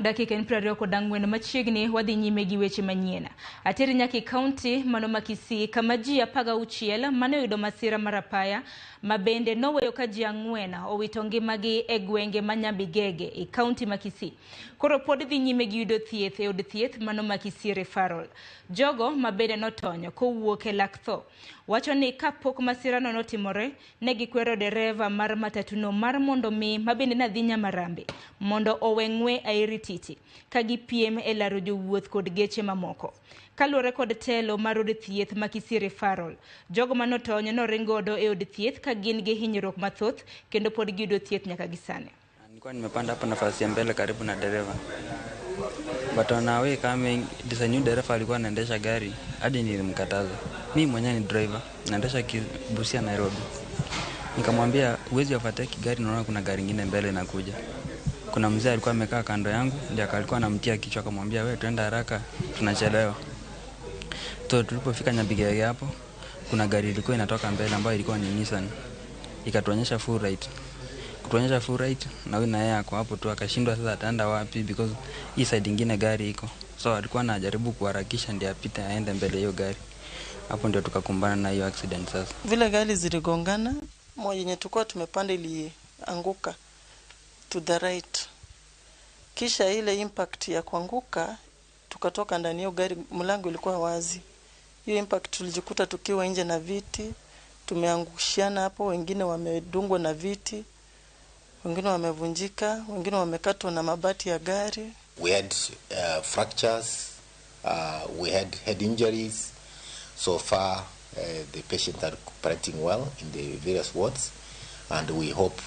Dakika en 24 machiegni wadhi nyime gi weche manyien. Ateri nyaki kaunti mano ma Kisii kama ji 16 mane oyudo masira mar apaya ma bende noweyo ka ji 4 owito ngimagi e gwenge ma Nyabigege e kaunti ma Kisii. Koro pod dhi nyime gi yudo thieth e od thieth mano ma Kisii referral. Jogo ma bende notonyo kowuok e lak tho wacho ni kapok masira no notimore ne gikwero dereva mar matatu no mar mondo mi mabende nadhi Nyamarambe mondo owe ng'we airititi ka gipiem e laro jowuoth kod geche mamoko. Kaluwore kod telo mar od thieth ma Kisii referral, jogo manotonyo noringodo e od thieth ka gin gi hinyruok mathoth kendo pod giyudo thieth nyaka gisani. Nilikuwa nimepanda hapa nafasi ya mbele karibu na dereva. But on our way coming, this new dereva alikuwa anaendesha gari hadi nilimkataza. Mimi mwenyewe ni driver, naendesha Busia Nairobi. Nikamwambia uwezi overtake gari, naona kuna gari nyingine mbele inakuja. Kuna mzee alikuwa amekaa kando yangu, ndiye alikuwa anamtia kichwa, akamwambia wewe twenda haraka tunachelewa. Tulipofika Nyabigege hapo, kuna gari ilikuwa inatoka mbele ambayo ilikuwa ni Nissan. Ikatuonyesha full right. Kutuonyesha full right na huyu na yeye ako hapo tu akashindwa sasa ataenda wapi because hii side nyingine gari iko. So alikuwa anajaribu kuharakisha ndiye apite aende mbele hiyo gari. Hapo ndio tukakumbana na hiyo accident sasa. Vile gari ziligongana, moja yenye tulikuwa tumepanda ilianguka to the right. Kisha ile impact ya kuanguka tukatoka ndani hiyo gari, mlango ilikuwa wazi. Hiyo impact tulijikuta tukiwa nje na viti, tumeangushiana hapo, wengine wamedungwa na viti, wengine wamevunjika, wengine wamekatwa na mabati ya gari. We had fractures, we had head injuries. So far, the patients are recuperating well in the various wards, and we hope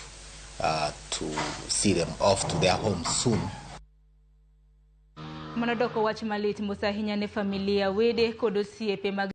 to see them off to their homes soon. Manadoko wach malit musahinya ne familia wede kod osiepe mag